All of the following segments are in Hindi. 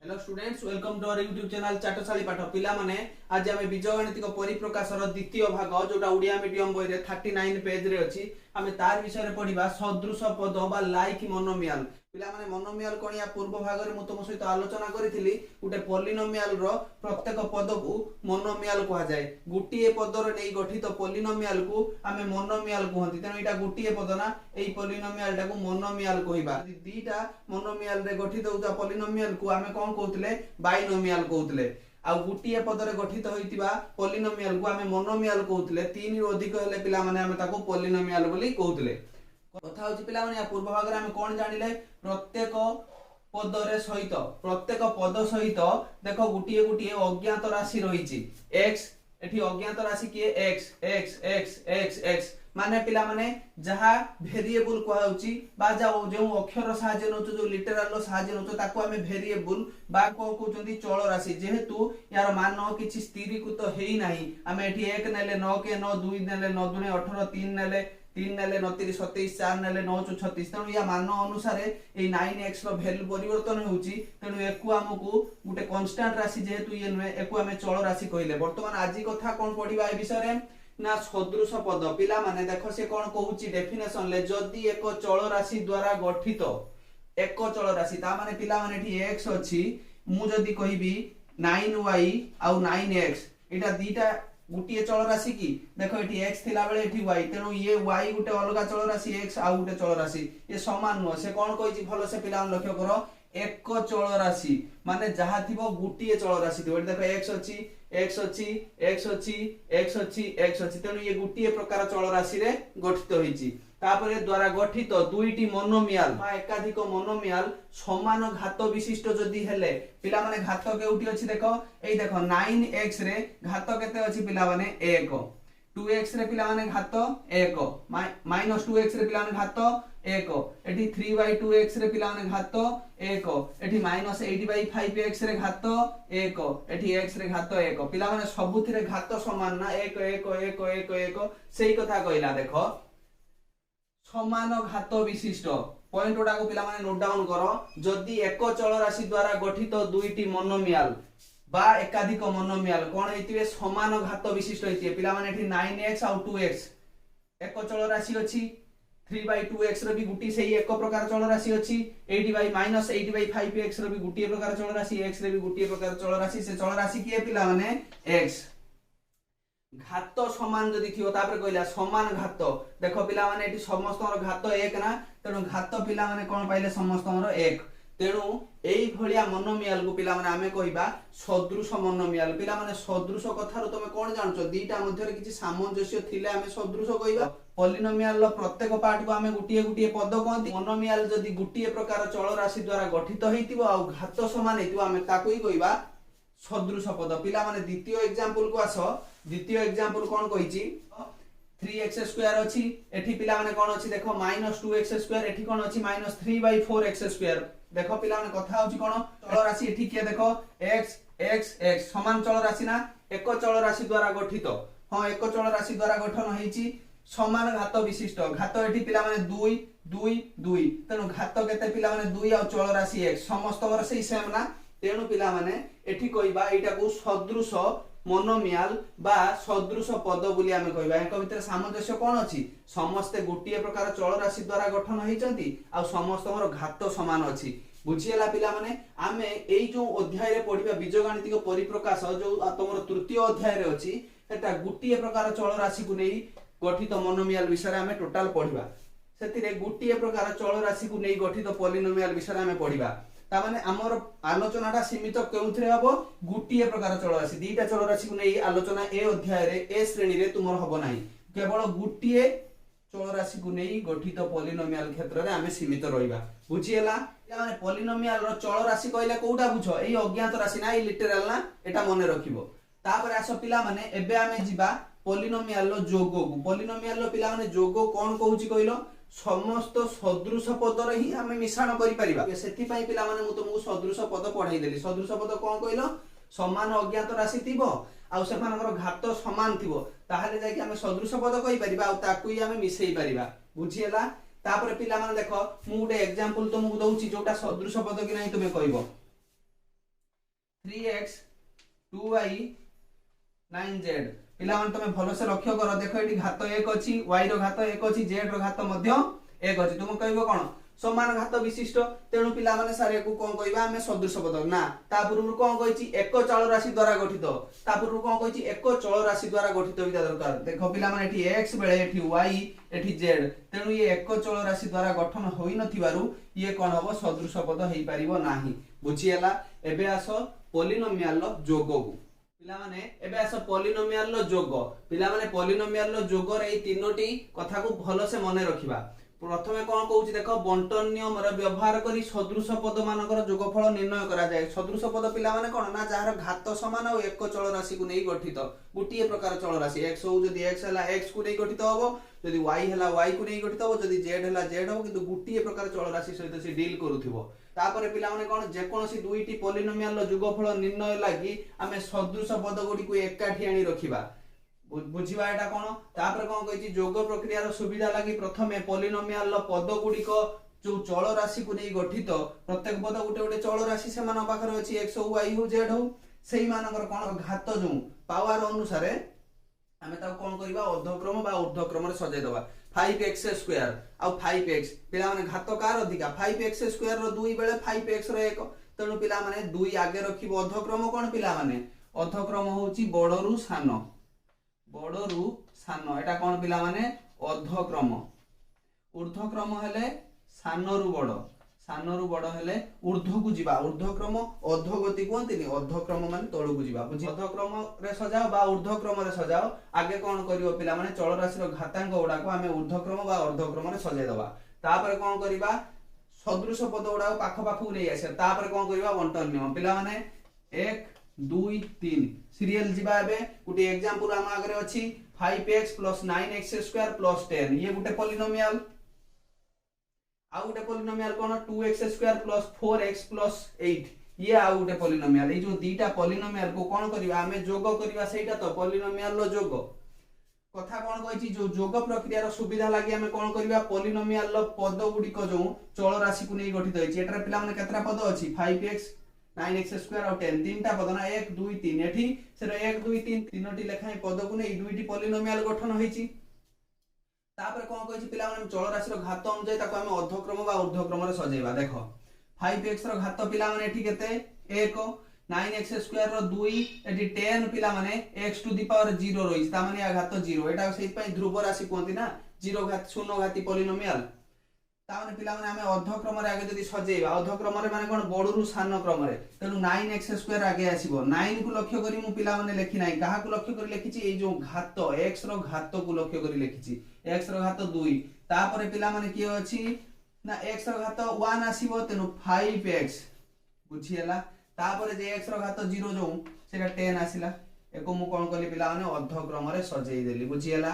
Hello students, welcome to our YouTube channel चाटशाली पाठ पिला माने। आज आमे बीजगणितिक परिप्रकाशर द्वितीय भाग जोटा उड़िया मीडियम बही रे 39 पेज रे अछि आमे तार विषय रे पढिबा सदृश पद बा लाइक मोनोमियल। पिला माने मोनोमियल कोन या पूर्व भाग रे म तुम सहित आलोचना करिथिली गुटे पॉलिनोमियल रो प्रत्येक पद को मोनोमियल कहा जाय। गुटिए पद रे नै गठित पॉलिनोमियल को आमे मोनोमियल कहंती। तेनो एटा गुटिए पद ना, एई पॉलिनोमियल टा को मोनोमियल कहिबा। दीटा मोनोमियल रे गठित होता पॉलिनोमियल को आमे कोन कहउतले बाइनोमियल कहउतले। आ गुटिए पद रे गठित होइतिबा पॉलिनोमियल को आमे मोनोमियल कहउतले। तीन रो अधिक हेले पिला माने आमे ताको पॉलिनोमियल बोली कहउतले। कथा होची पिला माने पूर्व भाग रे आमे कोन जानिले प्रत्येक पद रे सहित प्रत्येक पद सहित देखो गुटिए गुटिए अज्ञात राशि रहिची x। एठी अज्ञात राशि किए x x x x x माने पिला माने जहा वेरिएबल कहा होची बा जाओ जो अक्षर साहाय्य नोचो जो लिटरल रो साहाय्य नोचो ताको आमे वेरिएबल बा को कहउचंदी चल राशि। जेहेतु यार मान किछि स्थिरीकृत हेई नाही, आमे एठी 1 नेले 9 के 9, 2 नेले 9 दुने 18, 3 नेले 3 नेले 9 3 27, 4 नेले 9 4 36। तेणु या मान अनुसार ए 9x रो वैल्यू परिवर्तन होउची। तेणु एकु हमकु गुटे कांस्टेंट राशि जेहेतु ये नुए एकु हमें चल राशि कहिले। वर्तमान आजि कथा कोन पढिबा ए विषय रे ना सदृश पद। पिला माने देखो से कोन कहउची डेफिनेशन ले जदी एक चल राशि द्वारा गठित एक चल राशि ता माने पिला माने एठी x अछि, मु जदी कहिबी 9y आउ 9x एटा दीटा गुटिए चल राशि की देखो एठी x थिला बेले एठी y। तेनु ये y गुटे अलगा चल राशि, x आउ गुटे चल राशि ये समान न। से कोन कहिची भलो से पिला लक्ष्य करो एक चल राशि माने जहा थिबो गुटिए चल राशि थिबो। देखो x अछि x अछि x अछि x अछि x अछि। तेनु ये गुटिए प्रकार चल राशि रे गठित होईची। तापरे द्वारा गठित दुईटी मोनोमियल बा एकाधिक मोनोमियल समान घात विशिष्ट जदी हेले पिला माने घात केउटी अछि देखो एई देखो 9x रे घात केते अछि पिला माने 1, 2x रे पिला माने घात 1 माइनस 2x रे पिला माने घात 1, एठी 3/2x रे पिला माने घात 1, एठी माइनस 8/5x रे घात 1, एठी x रे घात 1। पिला माने सबुथिरे घात समान ना 1 1 1 1 1 सेही कथा कहिला। देखो समान घात विशिष्ट पॉइंट ओडा को पिला माने नोट डाउन करो। जदी एक चल राशि द्वारा गठित दुईटी मोनोमियल बा एकाधिक मोनोमियल कोन हेतिबे समान घात विशिष्ट हेतिबे। पिला माने एठी 9x आउ 2x एक चल राशि अछि, 3/2x रो भी गुटी सेही एक प्रकार चल राशि अछि, 8/-8/5x रो भी गुटी प्रकार चल राशि, x रे भी गुटी प्रकार चल राशि। से चल राशि किए पिला माने x। घात समान जदी थियो तापर कहला समान घात देखो पिला माने एठी समस्तर घात 1 ना। तेनु घात पिला माने कोन पाइले समस्तर 1। तेनु एई भलिया मोनोमियल को पिला माने आमे कहिबा सदृश मोनोमियल। पिला माने सदृश कथा रो तमे कोन जानचो दीटा मध्ये रे किछि सामंजस्य थिले आमे सदृश कहिबा। पॉलिनोमियल रो प्रत्येक पार्ट को आमे गुटिए गुटिए पद कहंती। मोनोमियल जदी गुटिए प्रकार चल राशि द्वारा गठित हेतिबो आ घात समान हेतिबो आमे ताकू ही कहिबा सदृश पद। पिला माने द्वितीय एग्जांपल को आसो। द्वितीय एग्जांपल कोन कहिची 3x² अछि, एठी पिला माने कोन अछि देखो -2x², एठी कोन अछि -3/4x²। देखो पिला माने कथा होची कोन चल राशि एठी के देखो x x x समान चल राशि ना एक चल राशि द्वारा गठित। हां एक चल राशि द्वारा गठन हेची समान घात विशिष्ट। घात एठी पिला माने 2 2 2। तेनु घात केते पिला माने 2 आ चल राशि x समस्त वर सेही सेम ना। तेनु पिला माने एठी कहिबा एटा को सदृश मोनोमियल बा सदृश पद बोली आमे कहिबा। एक भितर सामंजस्य कोन अछि समस्त गुटिए प्रकार चल राशि द्वारा गठन हेचंती आ समस्तर घात समान अछि। बुझियला पिला माने आमे एई जो अध्याय रे पढिबा बीजगणितिक परिप्रकाश जो तमरो तृतीय अध्याय रे अछि एटा गुटिए प्रकार चल राशि को नै गठित मोनोमियल विषय रे आमे टोटल पढिबा। सेतिरे गुटिए प्रकार चल राशि को नै गठित पॉलिनोमियल विषय रे आमे पढिबा। ता माने हमर आलोचनाटा सीमित केउथरे हबो गुटिए प्रकार चल राशि। दीटा चल राशि को नै आलोचना ए अध्याय रे ए श्रेणी रे तुमर हबो नाही। केवल गुटिए चल राशि को नै गठित पॉलिनोमियल क्षेत्र रे आमे सीमित रहिबा। बुझियला माने पॉलिनोमियल रो चल राशि कहले कोउटा बुझो एई अज्ञात राशि ना, एई लिटरल ना, एटा मने रखिबो। तापर आसो पिला माने एबे आमे जिबा पॉलिनोमियल रो जोगो को। पॉलिनोमियल रो पिला माने जोगो कोन कहूची कहिलो समस्त सदृश पद रे ही हमें मिश्रण करि परिबा। सेति पई पिला माने मु तुमको सदृश पद पढाई देली। सदृश पद कोन कहिलो समान अज्ञात राशि थिबो आ सेमानकर घात समान थिबो ताहाले जाय कि हमें सदृश पद कहि परिबा आ ताकू ही हमें मिसई परिबा। बुझियला तापर पिला माने देखो मु गुटे एग्जांपल तुमको दउची जोटा सदृश पद कि नै तुमे कहिबो। 3x 2y 9z पिला मन तमे भलो से लक्ष्य कर देखो एटी घात 1 अछि y रो घात 1 अछि z रो घात मध्य 1 अछि तुम कहबो कोन समान घात विशिष्ट तेणु पिला माने सारे को कोन कहबा हमें सदृश पद ना ता पूर्व कोन कहिछि एक चल राशि द्वारा गठित ता पूर्व कोन कहिछि एक चल राशि द्वारा गठित विदा दरकार देखो पिला माने एठी x बेले एठी y एठी z तेणु ये एक चल राशि द्वारा गठन होई नथिबारु ये कोन हबो सदृश पद हेई परिबो नाही बुझियला एबे आसो पॉलिनोमियल लो जोगो पिला माने एबे आसो पॉलिनोमियल लो जोगो पिला माने पॉलिनोमियल लो जोगो रे तीनोटी कथा को भलो से मने रखिबा प्रथमे कोन कहूची देखो बंटन नियम रे व्यवहार करी सदृश पद मानकर जोगफल निर्णय करा जाय सदृश पद पिला माने कोन ना जहार घात समान और एक चल राशि को नै गठित गुटिए प्रकार चल राशि x हो जदी x हला x को नै गठित होबो जदी y हला y को नै गठित होबो जदी z हला z होबो किंतु गुटिए प्रकार चल राशि सहित से डील करूथिबो तापरे पिला माने कोन जे कोनसी दुईटी पॉलिनोमियल जोगफल निर्णय लागि आमे सदृश पद गुडी को एकाठी आनी रखिबा बुझिबा एटा कोन तापर कोन कहिछि जोग प्रक्रिया रो सुविधा लागि प्रथमे पॉलिनोमियल पद गुडी को जो चल राशि को नै गठित प्रत्येक पद गुटे गुटे चल राशि से मान पाखर अछि x हो y हो z हो सेही मानकर कोन घात जो पावर अनुसार हमें ता कोन करबा अर्धक्रम बा ऊर्ध्वक्रम रे सजाय दबा 5x² आ 5x पिला माने घात कार अधिका 5x² रो 2 बेले 5x रो 1 तणु पिला माने 2 आगे रखिबो अर्धक्रम कोन पिला माने अर्धक्रम होची बडरू सान एटा कोन पिला माने अर्धक्रम ऊर्ध्वक्रम हेले सानरू बड़ हेले ऊर्ध्व को जिबा ऊर्ध्वक्रम अधोगति कोंतिनी अर्धक्रम माने तळु को जिबा बुझी अर्धक्रम रे सजाओ बा ऊर्ध्वक्रम रे सजाओ आगे कोन करियो पिला माने चल राशि रो घातांक उडा को हमें ऊर्ध्वक्रम बा अर्धक्रम रे सजाय दबा तापर कोन करिबा सदृश पद उडा पाख पाखु नै आसे तापर कोन करिबा बंटन नियम पिला माने 1 2 3 सीरियल जिबा एबे गुटे एग्जांपल हम आगरे अछि 5x + 9x² + 10 ये गुटे पॉलिनोमियल आ गुटे पॉलिनोमियल कोन 2x² + 4x + 8 ये आ गुटे पॉलिनोमियल ए जो दीटा पॉलिनोमियल को कोन करबा हमें जोग करबा सेटा तो पॉलिनोमियल लो जोग कथा कोन कहिछि जो जोग प्रक्रिया रो सुविधा लागि हमें कोन करबा पॉलिनोमियल लो पद गुडी को जो चल राशि को नै गठित होइछि एटा पिला माने केतरा पद अछि 5x 9x² और 10 तीनटा पद ना 1 2 3 एठी से 1 2 3 तीनोटी लेखाय पद को नै दुईटी पॉलिनोमियल गठन होइछि तापर कोन कहिछि पिला माने चल राशि रो घात अनुसार ताको हम अर्धक्रम बा ऊर्ध्वक्रम रे सजेबा देखो 5x रो घात पिला माने एठी केते 1 9x² रो 2 एठी 10 पिला माने x⁴0 रहिछि ता माने या घात 0 एटा सेहि पई ध्रुव राशि कोंती ना 0 घात 0 घाती पॉलिनोमियल ता माने पिला माने हमें अर्धक्रम रे आगे जदी सजेबा अर्धक्रम रे माने कोन बडरू सान क्रम रे तेनु 9x² आगे आसीबो 9 को लक्ष्य करी मु पिला माने लेखि नाही काहा को लक्ष्य करी लेखिछि ए जो घात x रो घात को लक्ष्य करी लेखिछि x रो घात 2 तापरे पिला माने की अछि ना x रो घात 1 आसीबो तेनु 5x बुझियला तापरे जे x रो घात 0 जो सेटा 10 आसीला एको मु कोन कली पिला माने अर्धक्रम रे सजेई देली बुझियला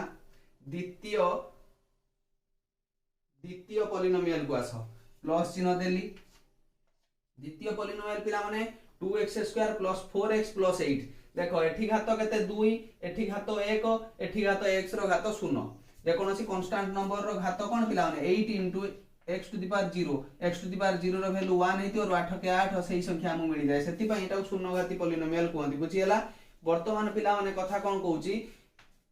द्वितीय पॉलिनोमियल को आसो प्लस चिन्ह देली द्वितीय पॉलिनोमियल पिला माने 2x² + 4x + 8 देखो एठी घात केते 2 एठी घात 1 एठी घात x रो घात 0 जे कोनोसी कांस्टेंट नंबर रो घात कोन पिला माने 8 * x⁴0 रो वैल्यू 1 हेति और 8 के 8 सही संख्या हम मिल जाय सेति पई एटा शून्य घाती पॉलिनोमियल कोंती बुझियला वर्तमान पिला माने कथा कोन कहूची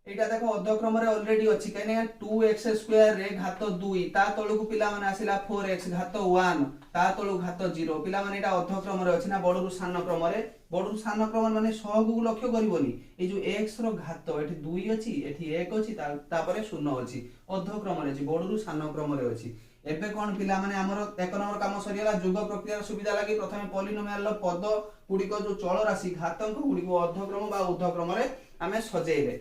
एटा देखो अर्धक्रम रे ऑलरेडी अछि कने 2x² रे घात 2 ता तळु को पिला माने आसिला 4x घात 1 ता तळु घात 0 पिला माने एटा अर्धक्रम रे अछि ना बडरू सान क्रम माने सहग को लक्ष्य करबोनी ए जो x रो घात एठी 2 अछि एठी 1 अछि ता परे 0 अछि अर्धक्रम रे अछि बडरू सान क्रम रे अछि एबे कोन पिला माने हमर एक नंबर काम सरियाला जोग प्रक्रिया सुविधा लागि प्रथमे पॉलिनोमियल लो पद गुडी को जो चल राशि घातांक गुडी को अर्धक्रम बा ऊर्ध्वक्रम रे हमें सजेइबे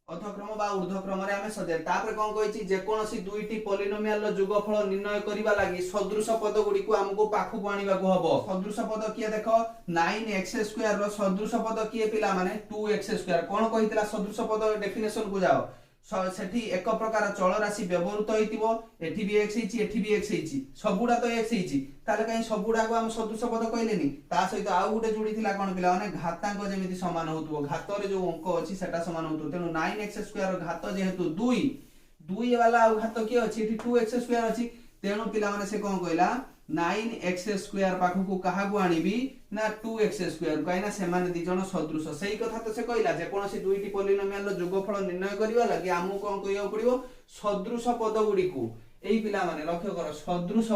अर्धक्रम बा ऊर्ध्वक्रम रे हमें सजे तापर कोन कहिछि जे कोनोसी दुईटी पॉलिनोमियल रो जोगफल निर्णय करिबा लागि सदृश पद गुडी को हमको पाखु को आनिबा को हबो सदृश पद किए देखो 9x² रो सदृश पद किए पिला माने 2x² कोन कहितला सदृश पद डेफिनेशन को जाओ सेठी एक प्रकार चल राशि व्यवहृत होइतिबो एठी भी x हेछि एठी भी x हेछि सबुडा तो x हेछि ताले काई सबुडा को हम सदृश पद कहलेनी ता सहित आ गुटे जोडी थिला कोन पिला माने घातांक जेमिति समान होतबो घात रे जो अंक अछि सेटा समान होतबो तेनु 9x² घात जेहेतु 2 वाला आ घात के अछि एठी 2x² अछि तेणु पिला माने से कौन कहला 9x² पाखु को कहा को आनिबी ना 2x² काइना से माने दी जण सदृश सही कथा तो से कहला जे कोनोसी दुईटी पॉलिनोमियल रो जोगफल निर्णय करिवा लागि हमु कोन करियो पड़िबो सदृश पद गुडी को एई पिला माने लक्ष्य कर सदृश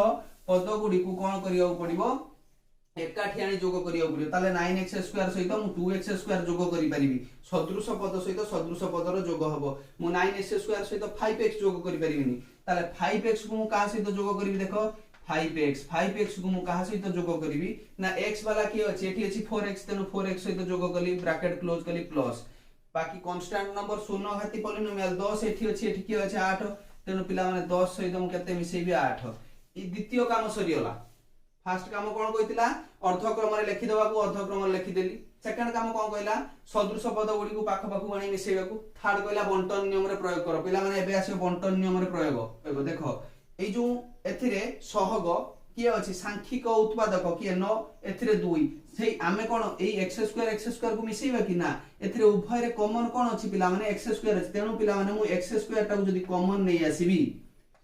पद गुडी को कोन करियो पड़िबो एकाठी आनी जोग करियो पड़ियो ताले 9x² सहित मु 2x² जोग करि परिबी सदृश पद सहित सदृश पदर जोग हबो मु 9x² सहित 5x जोग करि परिबिनी ताले 5x को मु का सहित जोग करिवि देखो 5x को मु कहा सहित जोग करिवि ना x वाला की अछि एठी अछि 4x तेनु 4x सहित जोग कली ब्रैकेट क्लोज कली प्लस बाकी कांस्टेंट नंबर शून्य घाती पॉलिनोमियल 10 एठी अछि एठी की अछि 8 तेनु पिला माने 10 सहित मु केते मिसेबी 8 ई द्वितीय काम सरियला फर्स्ट काम कोन कहितला अर्धक्रम रे लिखि देबा को अर्धक्रम रे लिखि देली सेकंड काम कोन कहला सदृश पद गुडी को पाख पाखु आनी मिसेबा को थर्ड कहला बंटन नियम रे प्रयोग कर पिला माने एबे आसी बंटन नियम रे प्रयोग देखो ए जो एथिरे सहग किए अछि सांख्यिक उत्पादक किए न एथिरे 2 सेही आमे कोन ए x² को मिसेबा कि ना एथिरे उभय रे कॉमन कोन अछि पिला माने x² अछि तेनु पिला माने मु x² टा को जदी कॉमन नै आसीबी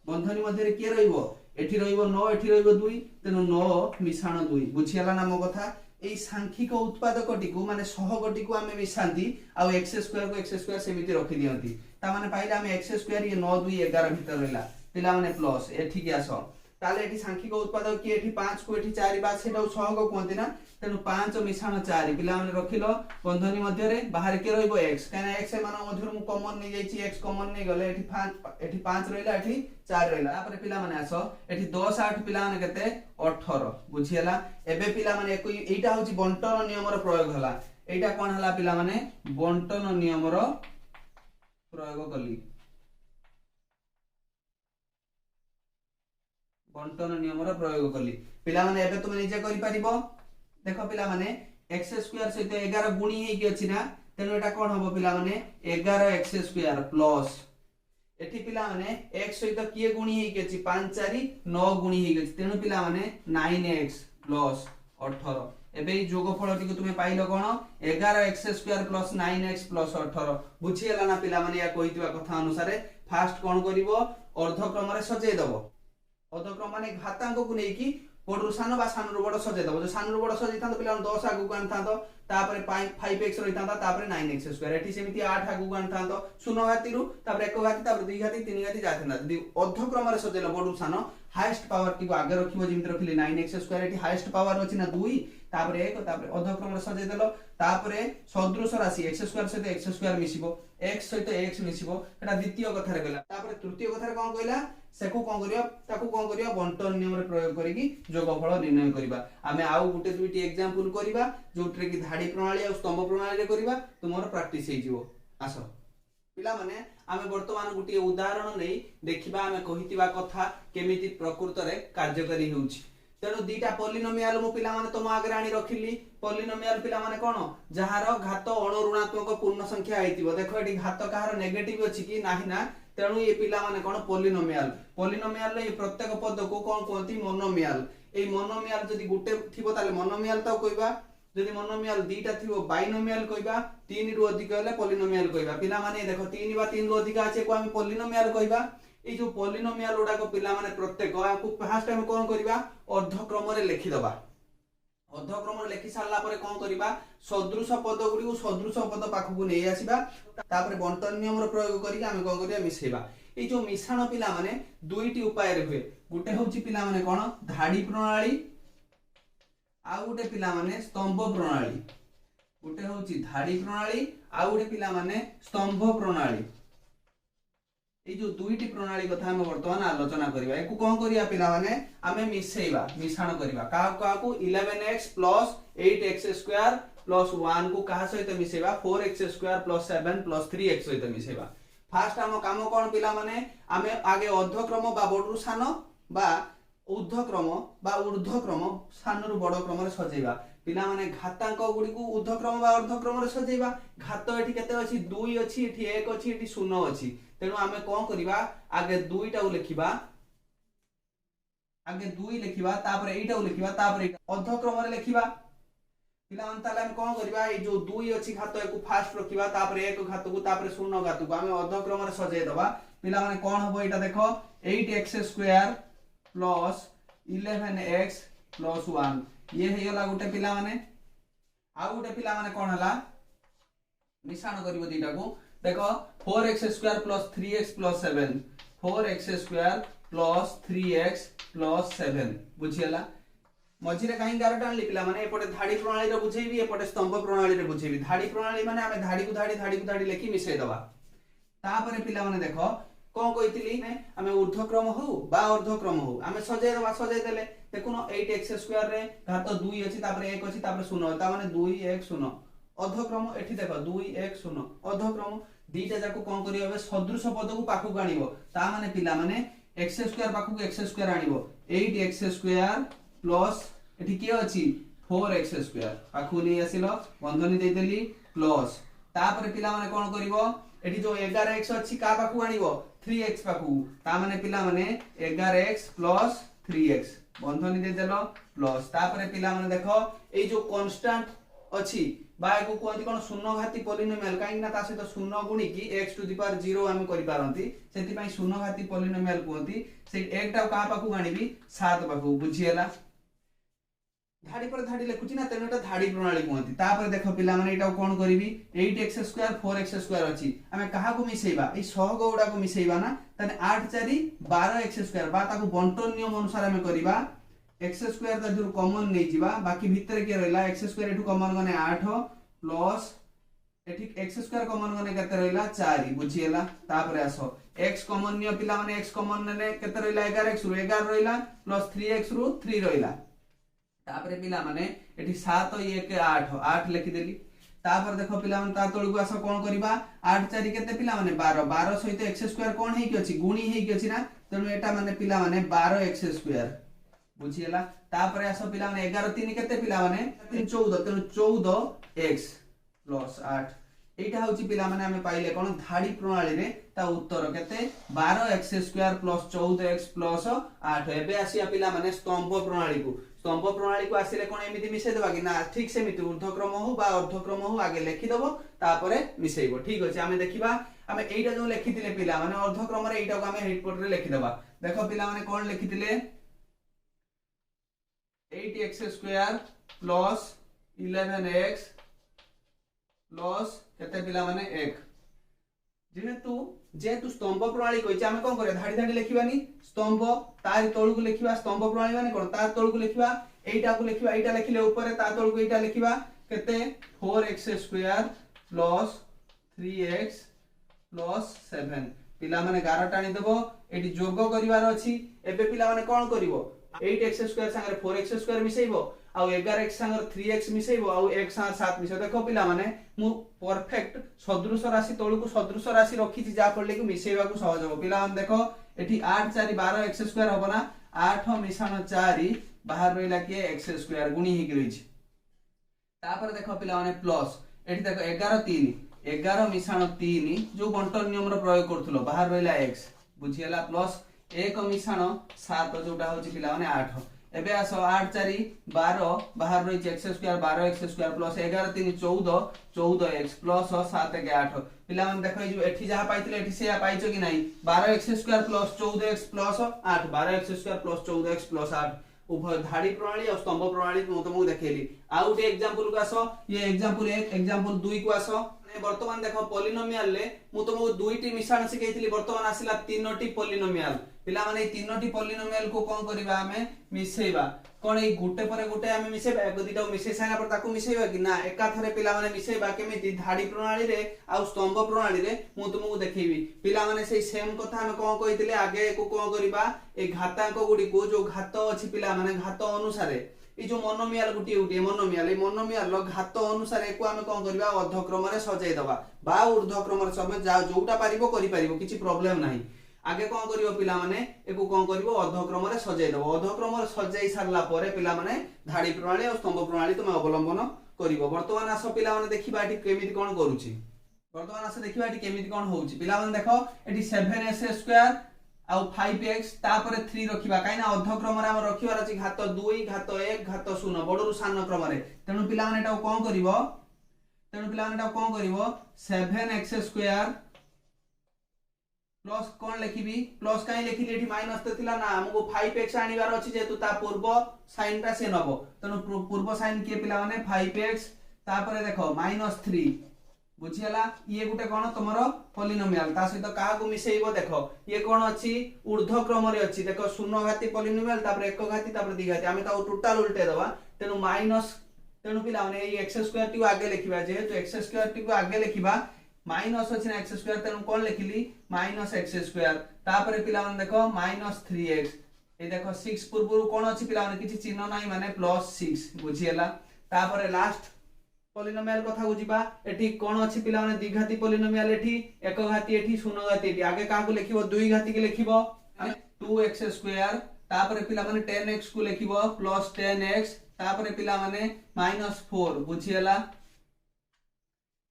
बंधनी मध्ये रे के रहइबो एठी रहइबो 9 एठी रहइबो 2 तेनु 9 मिसाण 2 बुझियाला ना मो कथा एई सांख्यिक उत्पादकटी को माने सहगटी को आमे मिसांती आ x² को x² सेमिति रखि दियंती ता माने पाइला आमे x² ये 9 2 11 भीतर रहला पिला माने प्लस एठी के आसो ताले एठी सांख्यिक उत्पादक की एठी 5 को एठी 4 बा सेटा सहग कोंती ना तेनु 5 मिसाण 4 पिला माने रखिलो बंधनी मध्ये रे बाहर के रहइबो x काना x मान मध्ये मु कॉमन नै जाईची x कॉमन नै गले एठी 5 रहइला एठी 4 रहइला तापर पिला माने आसो एठी 10 8 पिला माने केते 18 बुझियला एबे पिला माने एटा होची बंटन नियम रो प्रयोग हला एटा कोन हला पिला माने बंटन नियम रो प्रयोग कली बंटन नियम रो प्रयोग कली पिला माने एबे तुम निजे करि परिबो देखो पिला माने x² सहित 11 गुणी हे कि अछि ना तेनो एटा कोन हबो पिला माने 11x² प्लस एठी पिला माने x सहित किए गुणी हे कि अछि 5 4 9 गुणी हे कि अछि तेनो पिला माने 9x प्लस 18 एबे जोगफलटी को तुमे पाइलो कोन 11x² प्लस 9x प्लस 18 बुझियला ना पिला माने या कहितबा कथा अनुसार फास्ट कोन करिवो अर्धक्रम रे सजेय दबो अर्धक्रम माने घातांक को नै कि बडरू सान बा सान रो बड सजे दबो जो सान रो बड सजे थांतो पिला 10 आगु कान थांतो तापरे 5x रहि थांता तापरे 9x² एठी सेमिति 8 आगु कान थांतो 0 घाती रु तापरे 1 घाती तापरे 2 घाती 3 घाती जाथना यदि अर्धक्रम रे सजेलो बडरू सान हाईएस्ट पावर टी को आगे रखिबो जिमिति रखिले 9x² एठी हाईएस्ट पावर अछि ना 2 तापरे 1 तापरे अर्धक्रम रे सजे देलो तापरे सदृश राशि x² सहित x² मिसिबो x सहित x मिसिबो एटा द्वितीय कथा रे गला तापरे तृतीय कथा रे कोन कहला सेको कोन करियो ताकू कोन करियो बंटन नियम रे प्रयोग करिकि जोगफल निर्णय करिबा आमे आउ गुटे दुईटी एग्जांपल करिबा जोट्रे कि धाडी प्रणाली आ स्तंभ प्रणाली रे करिबा तुमरो प्रैक्टिस हे जिवो आसो पिला माने आमे वर्तमान गुटे उदाहरण नै देखिबा आमे कहितिबा कथा केमिति प्रकृत रे कार्यकारी होउची तेनो दीटा पॉलिनोमियल मु पिला माने तुम आगे आनी रखिली पॉलिनोमियल पिला माने कोन जहार घात अणुऋणात्मक पूर्ण संख्या आइतिबो देखो एठी घात कहार नेगेटिव अछि कि नाही ना तेणु ये पिला माने कोन पॉलिनोमियल ले प्रत्येक पद को कोन कहती मोनोमियल ए मोनोमियल जदी गुटे थिबो ताले मोनोमियल त कहबा जदी मोनोमियल दीटा थिबो बाइनोमियल कहबा 3 रु अधिक हले पॉलिनोमियल कहबा पिला माने देखो 3 बा 3 रु अधिक आछे को हम पॉलिनोमियल कहबा ए जो पॉलिनोमियल उडा को पिला माने प्रत्येक को फास्ट टाइम कोन करबा अर्धक्रम रे लिखि दबा अर्धक्रम रे लिखि सारला परे कोन करबा सदृश पद गुडी को सदृश पद पाखु को नै आसीबा तापरे बंटन नियम रो प्रयोग करी आमे कोन करिया मिसेबा ए जो मिश्रण पिला माने दुईटी उपाय रे हुए गुटे होची पिला माने कोन धाडी प्रणाली आ गुटे पिला माने स्तंभ प्रणाली गुटे होची धाडी प्रणाली आ गुटे पिला माने स्तंभ प्रणाली ए जो दुईटी प्रणाली कथा हम वर्तमान आलोचना करिबा एको कोन करिया पिला माने आमे मिसेइबा मिश्रण करिबा का को 11x 8x² 1 को कहा सहित मिसेइबा 4x² 7 3x सहित मिसेइबा फास्ट हम काम कोन पिला माने आमे आगे अर्धक्रम बा बडरू सान बा ऊर्ध्वक्रम बा ऊर्ध्वक्रम सान रु बड क्रम रे सजेइबा पिला माने घातांक गुडी को ऊर्ध्वक्रम बा अर्धक्रम रे सजेइबा घात एठी केते अछि 2 अछि एठी 1 अछि एठी 0 अछि तेनु आमे कोन करिबा आगे 2 टा लिखिबा आगे 2 लिखिबा तापर एटा लिखिबा तापर अर्धक्रम रे लिखिबा पिला मन ताले हम कोन करिबा ए जो 2 अछि घात को फास्ट रखिबा तापर 1 घात को तापर 0 घात को आमे अर्धक्रम रे सजे दबा पिला माने कोन हबो एटा देखो 8x² प्लस 11x प्लस 1 ये हे गला गुटे पिला माने आ गुटे पिला माने कोन हला मिश्रण करिवो दीटा को देखो 4x² plus 3x plus 7 4x² plus 3x plus 7 बुझियला मझिरे कहीं गारटा लिखला माने एपटे धाड़ी प्रणाली रे बुझेबी एपटे स्तंभ प्रणाली रे बुझेबी धाड़ी प्रणाली माने हमें धाड़ी को धाड़ी लेखि मिसै दबा तापरे पिला माने देखो कोन कहितली ने हमें ऊर्ध्वक्रम हो बा ऊर्ध्वक्रम हो हमें सजाई देले देखुनो 8x² रे घात 2 अछि तापरे 1 अछि तापरे 0 ता माने 2 1 0 अधक्रम एठी देखो 2 1 0 अधक्रम दीटा जाको कोन करियो बे सदृश पद को पाखु गाणीबो ता माने पिला माने x² पाखु x² आनिबो 8x² प्लस एठी के अछि 4x² पाखु नै आसिलो बंधनी दे देली प्लस तापरे पिला माने कोन करिवो एठी जो 11x अछि का पाखु आनिबो 3x पाखु ता माने पिला माने 11x प्लस 3x बंधनी दे देलो प्लस तापरे पिला माने देखो ए जो कांस्टेंट अछि बा एको कोंती कोन शून्य घाती पॉलिनोमियल काई ना ता से तो शून्य गुणी की x टू द पावर 0 हम करि पारंती सेति पई शून्य घाती पॉलिनोमियल कोंती से एकटा का पाखु गाणीबी 7 पाखु बुझियला धाड़ी पर धाड़ी लेखुची ना तेनटा धाड़ी प्रणाली कोंती तापर देखो पिला माने एटा कोन करिवि 8x² 4x² अछि हमें कहा को मिसेइबा ए सहग गुडा को मिसेइबा ना तने 8 4 12x² बा ताको बंटन नियम अनुसार हमें करिबा x² ता दूर कॉमन नै जिबा बाकी भीतर के रहला x² एठु कॉमन गने 8 प्लस एठी x² कॉमन गने केते रहला 4 बुझियला तापर आसो x कॉमन नियो पिला माने x कॉमन ने केते रहला 11x रु 11 रहला प्लस 3x रु 3 रहला तापर पिला माने एठी 7 1 8 8 लिखि देली तापर देखो पिला माने ता तळु को आसो कोन करिबा 8 4 केते पिला माने 12 12 सहित x² कोन हेइ कि अछि गुणी हेइ कि अछि ना तनु एटा माने पिला माने 12x² बुझियला तापर आसो पिला माने 11 3 केते पिला माने 3 14 तनु 14x प्लस 8 एटा होची पिला माने हमें पाइले कोन धाड़ी प्रणाली रे ता उत्तर केते 12x² प्लस 14x प्लस 8 एबे आसिया पिला माने स्तंभ प्रणाली को आसिले कोन एमिति मिसे देबा कि ना ठीक से मिति ऊर्ध्वक्रम हो बा अर्धक्रम हो आगे लिखि दबो तापरे मिसेइबो ठीक अछि हमें देखिबा हमें एटा जो लिखितिले पिला माने अर्धक्रम रे एटा को हमें हेडपोर्ट रे लिखि दबा देखो पिला माने कोन लिखितिले 8x² प्लस 11x प्लस केते पिला माने 1 जेहेतु स्तंभ प्रणाली कहि हम कोन करे धाड़ी धाड़ी लिखिबानी स्तंभ तार तळु को लिखिबा स्तंभ प्रणाली माने कोन तार तळु को लिखिबा एटा को लिखिबा एटा लिखिले ऊपर तार तळु को एटा लिखिबा केते 4x² प्लस 3x प्लस 7 पिला माने 11 टाणी देबो एटी जोग करिवार अछि एबे पिला माने कोन करिवो 8x² संगे 4x² मिसेइबो आउ 11x संगे 3x मिसेइबो आउ 1 संगे 7 मिसे देखो पिला माने मु परफेक्ट सदृश राशि तळु को सदृश राशि रखिछि जा पडले को मिसेइबा को सहज हो पिला माने देखो एठी 8 4 12x² होबना 8 मिसाण 4 बाहर रहिला के x² गुणी हे रहिछि तापर देखो पिला माने प्लस एठी देखो 11 3 11 मिसाण 3 जो बंटन नियम रो प्रयोग करथुलो बाहर रहिला x बुझियला प्लस 1 मिसाण 7 जोटा होछि पिला माने 8 एबे आसो 8 4 12 बाहर रहि x² 12x² plus 11 3 14 14x plus 7 के 8 पिला मन देखै जो एठी जहा पाइतले एठी से पाइछो कि नाही 12x² plus 14x plus 8 12x² plus 14x plus 8 उभय धाड़ी प्रणाली और स्तंभ प्रणाली मु तुमको देखेली आउ एक एग्जांपल को आसो ये एग्जांपल 1 एग्जांपल 2 को आसो वर्तमान देखो पॉलिनोमियल ले मु तुमको दुईटी मिश्रण सिखैतिली वर्तमान आसिला तीनोटी पॉलिनोमियल पिला माने तीनोटी पॉलिनोमियल को कोन करिबा हमें मिसेइबा कोन ए गुटे परे गुटे हमें मिसेइबा एक दिटा मिसेइ साइना पर ताको मिसेइबा कि ना एका थरे पिला माने मिसेइबा केमिति धाड़ी प्रणाली रे आ स्तंभ प्रणाली रे मु तुमको देखैबी पिला माने सेही सेम कथा हमें कोन कहितले आगे को कोन करिबा ए घातांक गुडी को जो घात अछि पिला माने घात अनुसार ए जो मोनोमियल गुटी मोनोमियल लो घात अनुसार एको हमें कोन करिबा अर्धक्रम रे सजाई दबा बा ऊर्ध्वक्रम रे समय जा जोटा पारिबो करि पारिबो किछि प्रॉब्लम नाही आगे कोन करिवो पिला माने एको कोन करिवो अर्धक्रम रे सजाई दबो अर्धक्रम रे सजाई सारला परे पिला माने धाड़ी प्रणाली और स्तंभ प्रणाली तुम अवलंबन करिवो वर्तमान आसो पिला माने देखिबा एठी केमिति कोन करूची वर्तमान आसो देखिबा एठी केमिति कोन होउची पिला माने देखो एठी 7x² आउ 5x तापरे 3 रखिबा काइना अर्धक्रम रे हम रखिबार अछि घात 2 घात 1 घात 0 बडरु सान क्रम रे तेनु पिला माने एटा कोन करिवो 7x² प्लस कौन लिखिबी प्लस काई लिखिली एठी माइनस तो थिला ना हमको 5x आनिबार अछि जेतु ता पूर्व साइन ता से नबो तनो पूर्व साइन के पिला माने 5x तापरे देखो -3 बुझियला ये गुटे कोन तमरो पॉलिनोमियल ता सहित काहा को मिसेइबो देखो ये कोन अछि ऊर्ध्व क्रम रे अछि देखो शून्य घाती पॉलिनोमियल तापरे एक घाती तापरे द्वि घाती आमे ता टोटल उल्टे दबा तेनु माइनस तेनु पिला माने ए x² टी आगे लिखिबा जेहेतु x² टी को आगे लिखिबा माइनस अछि ना x² तेनु कोन लिखिली -x² तापरे पिला माने देखो -3x ए देखो 6 पूर्वरु कोन अछि पिला माने किछि चिन्ह नाही माने +6 बुझियला तापरे लास्ट पॉलिनोमियल कथा बुझिबा एठी कोन अछि पिला माने द्विघाती पॉलिनोमियल एठी एक घाती एठी शून्य घाती एठी आगे का को लिखिबो दुई घाती के लिखिबो 2x² तापरे पिला माने 10x को लिखिबो +10x तापरे पिला माने -4 बुझियला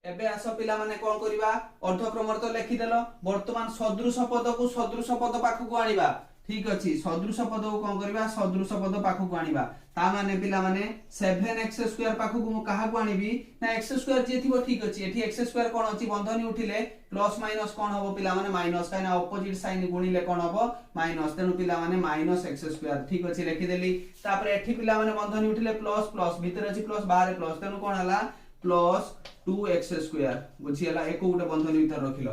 एबे आसो पिला माने कोन करिबा अर्धक्रमर तो लिखि देलो वर्तमान सदृश पद को सदृश पद पाखु को आनिबा ठीक अछि सदृश पद को कोन करिबा सदृश पद पाखु को आनिबा ता माने पिला माने 7x² पाखु को कहा को आनिबी ना x² जे थिबो ठीक अछि एठी x² कोन अछि बंधनी उठिले प्लस माइनस कोन होबो पिला माने माइनस काना ऑपोजिट साइन गुणिले कोन होबो माइनस तेनु पिला माने -x² ठीक अछि लिखि देली तापर एठी पिला माने बंधनी उठिले प्लस प्लस भीतर अछि प्लस बाहर प्लस तेनु कोन हला +2x² बुझियला एको गुटे बंधनी भीतर रखिलो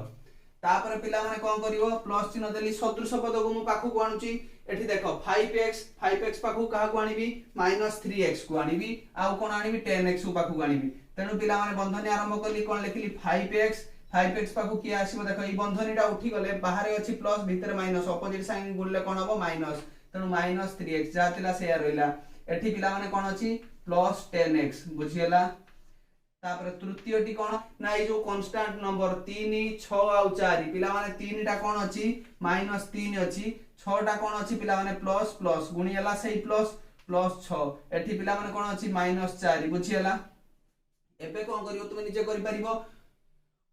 तापर पिला माने कोन करिवो प्लस चिन्ह देली सदृश पद को मु पाखु को आनुची एठी देखो 5x पाखु कहा को आनिबी -3x को आनिबी आ कोन आनिबी 10x को पाखु को आनिबी तेनु पिला माने बंधनी आरंभ करली कोन लिखिली 5x पाखु की आसीबो देखो ई बंधनीटा उठी गले बाहर अछि प्लस भीतर माइनस ऑपोजिट साइन गुणले कोन होबो माइनस तेनु -3x जातिला से रहिला एठी पिला माने कोन अछि +10x बुझियला तापर तृतीय टी कोन ना ए जो कांस्टेंट नंबर 3 6 आ 4 पिला माने 3 टा कोन अछि -3 अछि 6 टा कोन अछि पिला माने प्लस प्लस गुणियला सेही प्लस +6 एठी पिला माने कोन अछि -4 बुझियला एबे कोन करियो तुमे निजे करि परिबो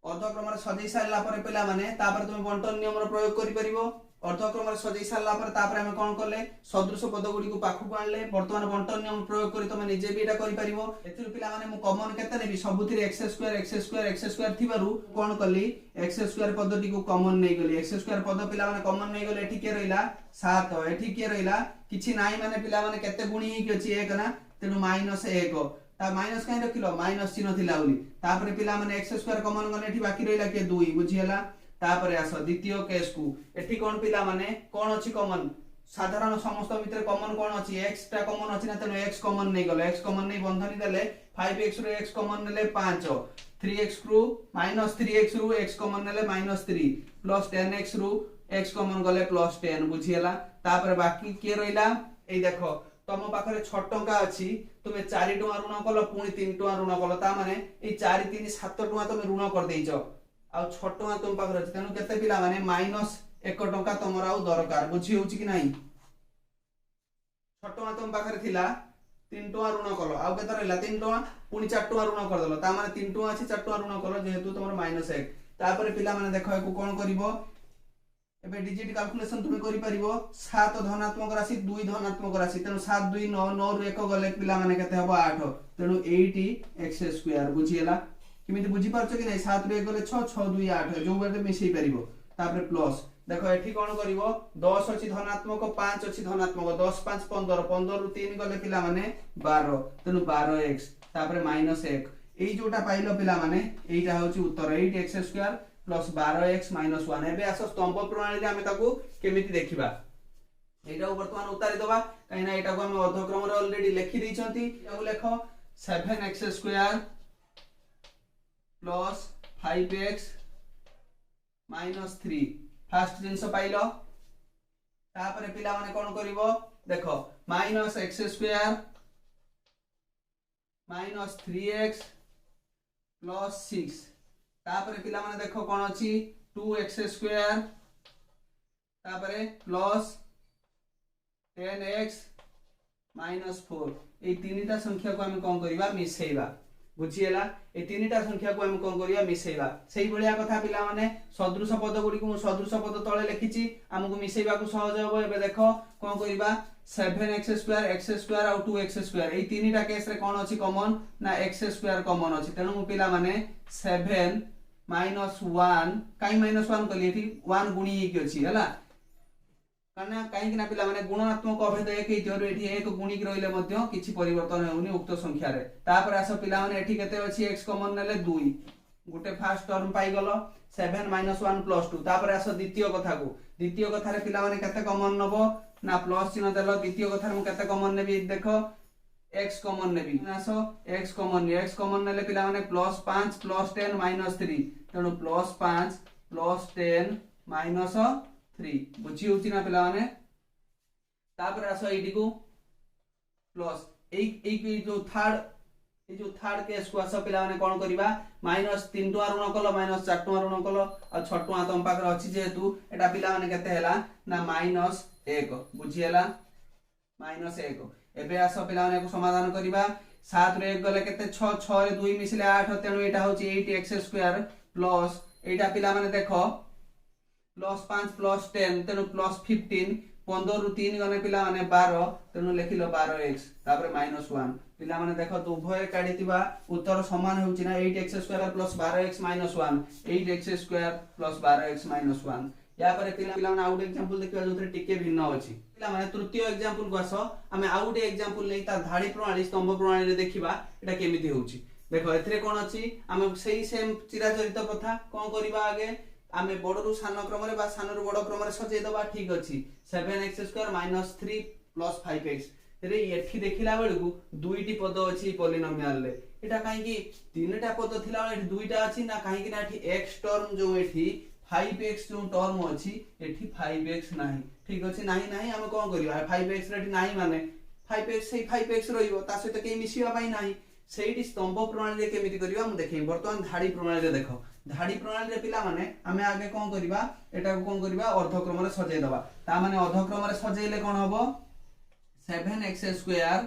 अर्धक्रम रे सजै सारला परे पिला माने तापर तुमे बंटन नियम रो प्रयोग करि परिबो अर्धक्रम रे सजै सारला परे तापर हम कोन करले सदृश पद गुडी को पाखु को आनले वर्तमान बंटन नियम प्रयोग करि तुमे निजे भी एटा करि परिबो एथिर पिला माने मु कॉमन केते नेबी सबुथिर x² थिबारु कोन करली x² पदटी को कॉमन नै गली x² पद पिला माने कॉमन नै गले एठी के रहिला 7 एठी के रहिला किछि नाही माने पिला माने केते गुणी हि अछि 1 ना तेनु -1 ता माइनस काई रखिलो माइनस चिन्ह थिला उली तापर पिला माने x² कॉमन गले एठी बाकी रहिला के 2 बुझियला तापर आसो द्वितीय केस को एठी कोन पिला माने कोन अछि कॉमन साधारण समस्त भितर कॉमन कोन अछि x टा कॉमन अछि ना तेनु x कॉमन नै गले x कॉमन नै बंधनी देले 5x रो x कॉमन नेले 5 3x रो -3x रो x कॉमन नेले -3 प्लस 10x रो x कॉमन गले +10 बुझियला तापर बाकी के रहिला ए देखो तम पाखरे 6 टंका अछि तुमे 4 टका ऋण कलो पुनी 3 टका ऋण कलो ता माने ए 4 3 7 टका तुमे ऋण कर देइछो आ 6 टका तुम पाखरे अछि तेनु केते पिला माने -1 टका तमर आ दरकार बुझी होउची कि नाही 6 टका तुम पाखरे थिला 3 टका ऋण कलो आ केते रहला 3 टका पुनी 4 टका ऋण कर देलो ता माने 3 टका अछि 4 टका ऋण कलो जेहेतु तमर -1 तापर पिला माने देखो एको कोन करिवो एबे डिजिट कैलकुलेशन तुमे करि परिबो 7 धनात्मक राशि 2 धनात्मक राशि तेनु 7 2 9 9 रु 1 गले पिला माने केते हबो 8 तेनु 8x² बुझियला किमिति बुझि परछो कि नै 7 रु 1 गले 6 6 2 8 जो बेटे मिसै परिबो तापर प्लस देखो एठी कोन करिवो 10 अछि धनात्मक 5 अछि धनात्मक 10 5 15 15 रु 3 गले पिला माने 12 तेनु 12x तापर -1 एई जोटा पाइलो पिला माने एइटा होची उत्तर 8x² प्लस 12x - 1 एबे आसो स्तंभ प्रणाली रे हमें ताकू केमिति देखिबा एटा वर्तमान उतारि दबा काइना एटा को हम अर्धक्रम रे ऑलरेडी लिखि दै छथि एउ लेखो 7x² प्लस 5x - 3 फर्स्ट जिंस पाइलो तापर पिला माने कोन करिवो देखो -x² -3x प्लस 6 तापर पिला माने देखो कोन अछि 2x² तापर प्लस 10x - 4 ए तीनटा संख्या को हम कोन करिबा मिसेइबा बुझियला ए तीनटा संख्या को हम कोन करिया मिसेइबा सेही बलिया कथा पिला माने सदृश पद गुडी को सदृश पद तळे लिखिची हमकु मिसेइबा को सहज होबो एबे देखो कोन करिबा 7x² x² और 2x² ए तीनटा केस रे कोन अछि कॉमन ना x² कॉमन अछि तेनु पिला माने 7 -1 काई -1 कली एठी 1 गुणी हे की अछि हला कारण काई कि ना पिला माने गुणात्मक अभेद 1 हे थियो एठी 1 गुणी कि रहिले मध्ये किछि परिवर्तन हेउनी उक्त संख्या रे तापर आसो पिला माने एठी केते अछि x कॉमन नेले 2 गुटे फर्स्ट टर्म पाई गलो 7 -1 + 2 तापर आसो द्वितीय कथा रे पिला माने केते कॉमन नबो ना प्लस चिन्ह देलो द्वितीय कथा रे मु केते कॉमन नेबी देखो x कॉमन नेबी आसो x कॉमन नेले पिला माने +5 + 10 -3 तेनु +5 + 10 -3 बुझी होची ना पिला माने तापर आसो एडी को प्लस ए जो थर्ड केस को आसो पिला माने कोन करबा -3 टका ऋण कलो -4 टका ऋण कलो आ 6 टका तम पाकर अछि जेहेतु एटा पिला माने केते हैला ना -1 बुझी हैला -1 एबे आसो पिला माने को समाधान करबा 7 रे 1 गले केते 6 6 रे 2 मिसले 8 तेनु एटा होची 8x² प्लस एटा पिला माने देखो +5 + 10 तेनु +15 15 रु 3 गने पिला माने 12 तेनु लेखिलो 12x तापर -1 पिला माने देखो तो उभय काढितिबा उत्तर समान होउची ना 8x² + 12x - 1 8x² + 12x - 1 या पर पिला माने आउट एग्जांपल देखिबा जोथरे टिके भिन्न अछि पिला माने तृतीय एग्जांपल को आसो हमें आउट एग्जांपल नै ता धाडी प्रणाली स्तंभ प्रणाली रे देखिबा एटा केमिति होउची देखो एथरे कोन अछि हम सेही सेम चिराचरित कथा कोन करबा आगे आमे बडरु सान क्रम रे बा सानरु बड क्रम रे सजै दबा ठीक अछि 7x² - 3 + 5x रे एठी देखिला बेलकु दुईटी पद अछि पॉलिनोमियल ले एटा काहे कि तीनटा पद थिला एठी दुईटा अछि ना काहे कि ना एठी x टर्म जो एठी 5x जो टर्म अछि एठी 5x नाही ठीक अछि नाही हम कोन करिया 5x रे एठी नाही माने 5x सेही 5x रहिबो ता सहित के मिसिबा पाई नाही सेहीटी स्तंभ प्रणाली रे केमिति करिवा हम देखै वर्तमान धाडी प्रणाली रे देखो धाडी प्रणाली रे पिला माने हमें आगे कोन करिवा एटा को कोन करिवा अर्धक्रम रे सजै दबा ता माने अर्धक्रम रे सजैले कोन हबो 7x²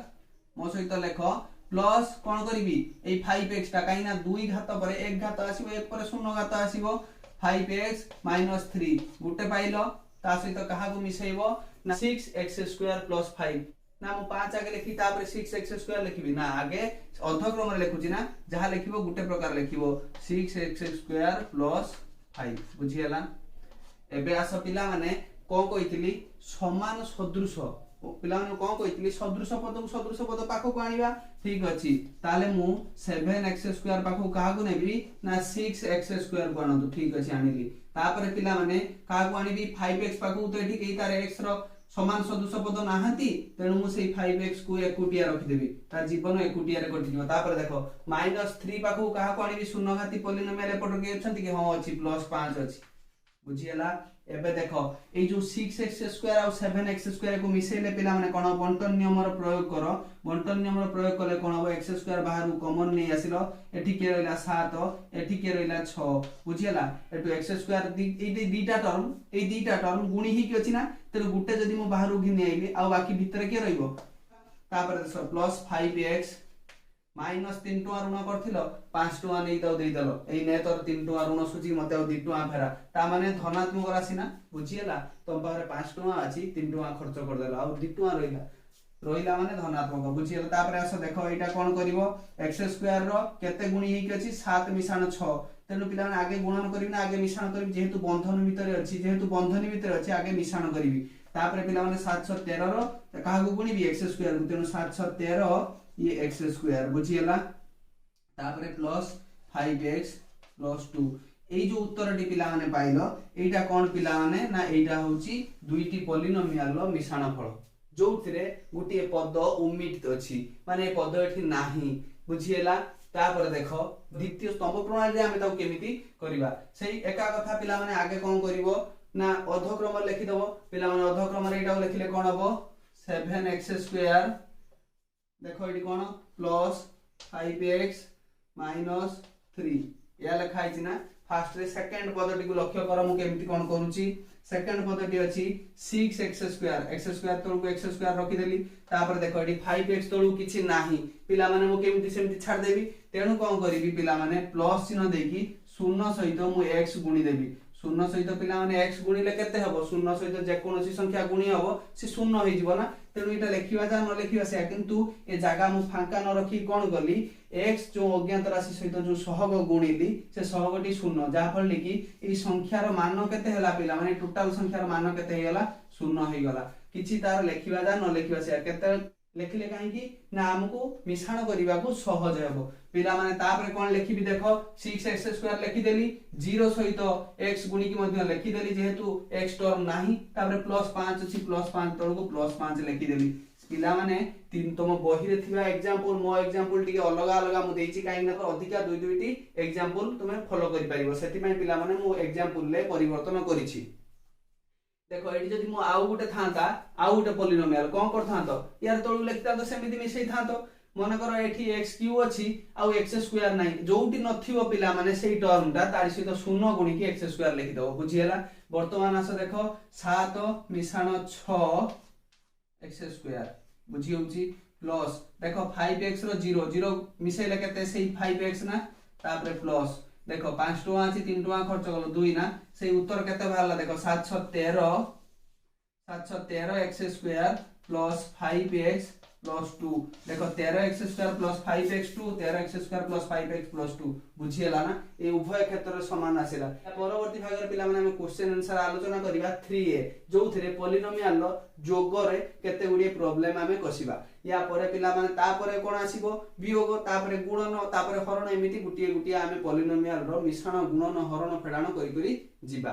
मो सहित लेखो प्लस कोन करिवि ए 5x ता काई ना 2 घात पर 1 घात आसीबो 1 पर 0 घात आसीबो 5x - 3 गुटे पाइलो ता सहित कहा को मिसैबो ना 6x² + 5 ना मु 5 आगे लिखि तापर 6x² लिखिबि ना आगे अर्धक्रम रे लिखुची ना जहा लिखिबो गुटे प्रकार लिखिबो 6x² + 5 बुझियला एबे आस पिला माने कोन कहितली समान सदृश पिला माने कोन कहितली सदृश पद पाखो को आनिबा ठीक अछि ताले मु 7x² पाखो कहा को नेबी ना 6x² को आनंतु ठीक अछि आनिली तापर पिला माने कहा को आनिबी 5x पाखो तो एठी केई तार x रो समान सदृश पद नाहंती तेनु मु सेई 5x को एकुटिया रखि देबी तार जीवन एकुटिया रे कटिबो तापर देखो -3 पाखो कहा को आनिबी शून्य घाती पॉलिनोमियल एपट के अछंती कि हां अछि +5 अछि बुझियला एबे देखो ए जो 6x² और 7x² को मिसेले पिला माने कोन बंटन नियम रो प्रयोग करो बंटन नियम रो प्रयोग कले कोन हो x² बाहर कॉमन नै आसिलो एठी के रहला 7 एठी के रहला 6 बुझियला एटु x² ए दीटा टर्म गुणी ही कि अछि ना तेरे गुटे जदी मो बाहर घिनि आइबे आ बाकी भीतर के रहइबो तापर +5x -3 टका ऋण करथिलो 5 टका नै दउ देई दलो एई ने तोर 3 टका ऋण सूची मते 2 टका फेरा ता माने धनात्मक राशि ना बुझियला तो बाहर 5 टका अछि 3 टका खर्च कर देलो आ 2 टका रहिला माने धनात्मक बुझियला तापर आसो देखो एटा कोन करिवो x² रो केते गुणी हे कि अछि 7 मिसाण 6 तेनु पिला माने आगे गुणन करिवि ना आगे मिसाण करिवि जेहेतु बंधन भीतर अछि आगे मिसाण करिवि तापर पिला माने 7 6 13 रो कहा को गुणिबि x² को तेनु 7 6 13 ये x² बुझियला तापर प्लस 5x + 2 ए जो उत्तर टी पिला माने पाइलो एटा कोन पिला माने ना एटा होची दुईटी पॉलिनोमियल लो मिश्रण फल जोथिरे गुटिए पद ओमिट अछि माने ए पद एठी नाही बुझियला तापर देखो द्वितीय स्तंभ प्रणाली रे हम ताऊ केमिति करिवा सेही एका कथा पिला माने आगे कोन करिवो ना अर्धक्रम लिखि दबो पिला माने अर्धक्रम रे एटा लिखिले कोन हबो 7x² देखो एटी कोन प्लस 5x - 3 या लिखाइ छी ना फास्ट रे सेकंड पदटी को लक्ष्य कर मु केमिति कोन करूची सेकंड पदटी अछि 6x² तळु को x² रखि देली तापर देखो एटी 5x तळु किछि नाही पिला माने मु केमिति सेमिति छाड़ देबी तेनु कोन करिवि पिला माने प्लस चिन्ह देकी 0 सहित मु x गुणी देबी शून्य सहित पिला माने x गुणिले केते हबो शून्य सहित जे कोनोसी संख्या गुणी हबो से शून्य होई जिवो ना तेनु इटा लेखिबा जा न लेखिबा से किंतु ए जागा मु फांका न रखी कोन गली x जो अज्ञात राशि सहित जो सहग गुणिली से सहगटी शून्य जा फल कि ए संख्यार मान केते हला पिला माने टोटल संख्यार मान केते हेला शून्य हे गला किछि तार लेखिबा जा न लेखिबा से केते लेखिले काहे कि ना हमको मिश्रण करबा को सहज हेबो पिला माने तापरे कोन लेखिबी देखो 6x² लेखि देली 0 सहित x गुणी की मध्ये लेखि देली जेहेतु x टर्म नाही तापरे +5 अछि +5 तळको +5 लेखि देली पिला माने तीन तम बही रे थिबा एग्जांपल मो एग्जांपल टिके अलगा अलगा मु देछि काहे ना अधिका दुई दुईटी एग्जांपल तुमे फॉलो करि परिबो सेति पय पिला माने मु एग्जांपल ले परिवर्तन करिछि देखो एडी जदि मु आउ गुटे थांता आउ गुटे पॉलिनोमियल कोन करथांतो यार तळु लेखता तो सेमिति मिसै थांतो मन कर एठी x³ अछि आउ x² नाही जोउटी नथिबो पिला माने सेही टर्मटा तारि सहित शून्य गुणी की x² लिखि दबो बुझियला वर्तमान आस देखो 7 मिसाण 6 x² बुझि होउची प्लस देखो 5x रो 0 0 मिसैले केते सेही 5x ना तापरे प्लस देखो 5 टका अछि 3 टका खर्च कलो 2 ना से उत्तर केते भाला देखो 713 x² प्लस 5x प्लस 2 देखो 13x² plus 5x2 13x² plus 5x plus 2 बुझियला ना ए उभय क्षेत्र समान आसिला परवर्ती भाग रे पिला माने हम क्वेश्चन आंसर आलोचना करिबा 3a जो थरे पॉलिनोमियल रो जोग रे केते गुडी प्रॉब्लम हमें कसिबा या परे पिला माने ता परे कोन आसीबो वियोग ता परे गुणन ता परे हरण एमिति गुटिए गुटिए हमें पॉलिनोमियल रो मिश्रण गुणन हरण फेडाण करि करि जिबा